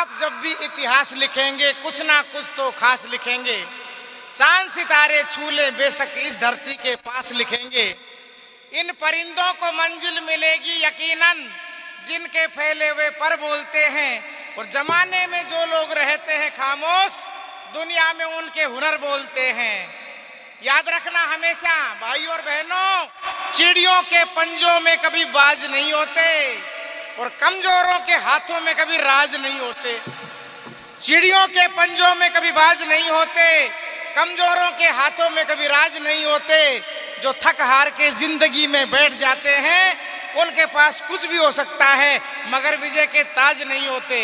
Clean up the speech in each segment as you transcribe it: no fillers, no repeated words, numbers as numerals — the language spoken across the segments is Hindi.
आप जब भी इतिहास लिखेंगे कुछ ना कुछ तो खास लिखेंगे। चांद सितारे छू ले बेशक इस धरती के पास लिखेंगे। इन परिंदों को मंजिल मिलेगी यकीनन जिनके फैले हुए पर बोलते हैं। और जमाने में जो लोग रहते हैं खामोश, दुनिया में उनके हुनर बोलते हैं। याद रखना हमेशा भाई और बहनों, चिड़ियों के पंजों में कभी बाज नहीं होते और कमजोरों के हाथों में कभी राज नहीं होते। चिड़ियों के पंजों में कभी बाज नहीं होते, कमजोरों के हाथों में कभी राज नहीं होते। जो थक हार के जिंदगी में बैठ जाते हैं उनके पास कुछ भी हो सकता है मगर विजय के ताज नहीं होते।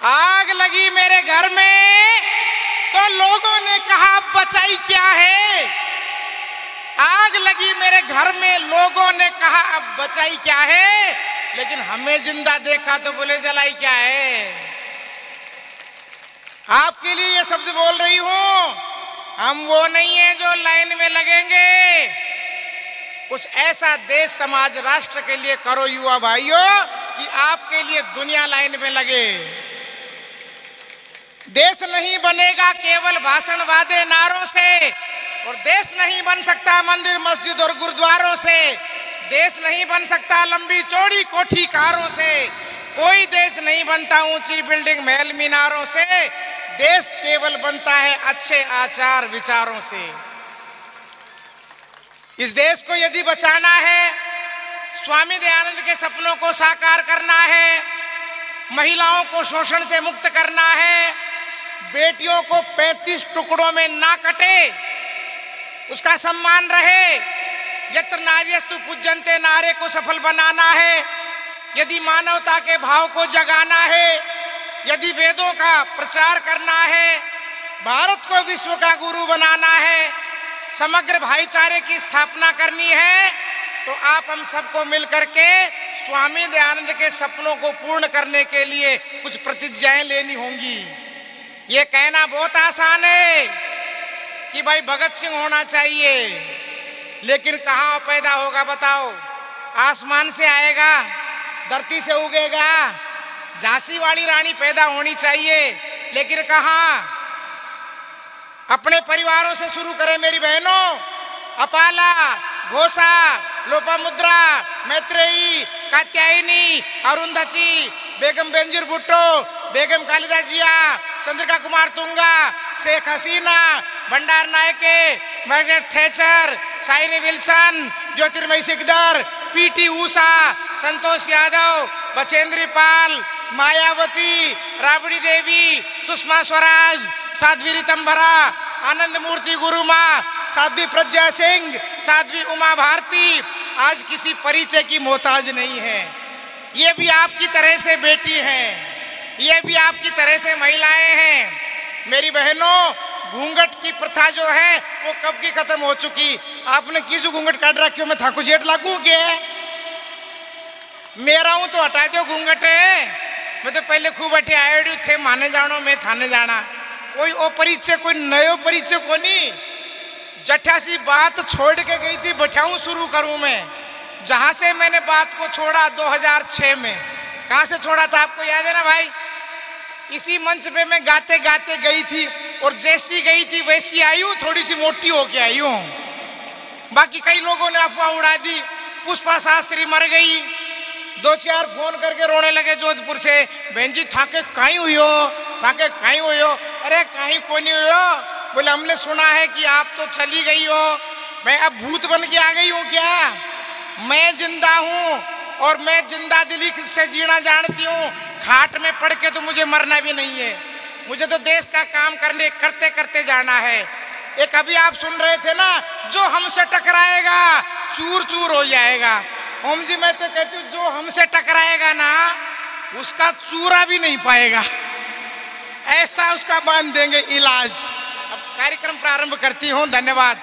आग लगी मेरे घर में तो लोगों ने कहा अब बचाई क्या है। आग लगी मेरे घर में, लोगों ने कहा अब बचाई क्या है, लेकिन हमें जिंदा देखा तो बोले जलाई क्या है। आपके लिए ये शब्द बोल रही हूं, हम वो नहीं है जो लाइन में लगेंगे। कुछ ऐसा देश समाज राष्ट्र के लिए करो युवा भाइयों कि आपके लिए दुनिया लाइन में लगे। देश नहीं बनेगा केवल भाषण वादे नारों से, और देश नहीं बन सकता मंदिर मस्जिद और गुरुद्वारों से। देश नहीं बन सकता लंबी चौड़ी कोठी कारों से। कोई देश नहीं बनता ऊंची बिल्डिंग महल मीनारों से। देश केवल बनता है अच्छे आचार विचारों से। इस देश को यदि बचाना है, स्वामी दयानंद के सपनों को साकार करना है, महिलाओं को शोषण से मुक्त करना है, बेटियों को 35 टुकड़ों में ना कटे, उसका सम्मान रहे, यत्र नार्यस्तु पूज्यन्ते नारे को सफल बनाना है, यदि मानवता के भाव को जगाना है, यदि वेदों का प्रचार करना है, भारत को विश्व का गुरु बनाना है, समग्र भाईचारे की स्थापना करनी है, तो आप हम सबको मिलकर के स्वामी दयानंद के सपनों को पूर्ण करने के लिए कुछ प्रतिज्ञाएं लेनी होंगी। ये कहना बहुत आसान है कि भाई भगत सिंह होना चाहिए, लेकिन कहाँ पैदा होगा बताओ? आसमान से आएगा, धरती से उगेगा? झांसी वाली रानी पैदा होनी चाहिए, लेकिन कहाँ? अपने परिवारों से शुरू करें मेरी बहनों। अपाला, घोषा, लोपामुद्रा, मैत्रेयी, कात्यायनी, अरुंधति, बेगम बेनजीर भुट्टो, बेगम कालिदास जिया, Chandrika Kumar Tunga, Sheikh Hasina, Bandaranaike, Margaret Thatcher, Shiny Wilson, Jyotirmoyee Sikdar, PT Usha, Santosh Yadav, Bachendri Pal, Mayawati, Rabri Devi, Sushma Swaraj, Sadhvi Ritambhara, Anand Murti Guruma, Sadhvi Pragya Singh, Sadhvi Uma Bharti आज किसी परिचय की मोहताज नहीं है। ये भी आपकी तरह से बेटी हैं, ये भी आपकी तरह से महिलाएं हैं। मेरी बहनों, घूंघट की प्रथा जो है वो कब की खत्म हो चुकी। आपने किस घूंघट काट रखी हो? मैं ठाकुर जेठ लागू के मेरा हूं तो हटा दो घूंघट है। मैं तो पहले खूब अठे आयोडी थे, माने जानो मैं थाने जाना। कोई ओ परिचय, कोई नयो परिचय को नहीं। जठासी बात छोड़ के गई थी, बैठाऊं शुरू करूं मैं जहां से मैंने बात को छोड़ा 2006 में। कहां से छोड़ा था आपको याद है ना भाई? इसी मंच पे मैं गाते गाते गई थी, और जैसी गई थी वैसी आई हूं, थोड़ी सी मोटी होके आई हूं। बाकी कई लोगों ने अफवाह उड़ा दी, पुष्पा शास्त्री मर गई। 2-4 फोन करके रोने लगे जोधपुर से, बहन जी थाके कहीं हुई हो, थाके कहीं हुई हो। अरे कहीं कोई नहीं हुई हो। बोले हमने सुना है कि आप तो चली गई हो। मैं अब भूत बन के आ गई हूँ क्या? मैं जिंदा हूँ, और मैं जिंदा दिली से जीना जानती हूँ। खाट में पड़ के तो मुझे मरना भी नहीं है, मुझे तो देश का काम करते करते जाना है। एक अभी आप सुन रहे थे ना, जो हमसे टकराएगा चूर चूर हो जाएगा। ओम जी मैं तो कहती हूँ जो हमसे टकराएगा ना उसका चूरा भी नहीं पाएगा, ऐसा उसका बांध देंगे इलाज। अब कार्यक्रम प्रारंभ करती हूँ। धन्यवाद।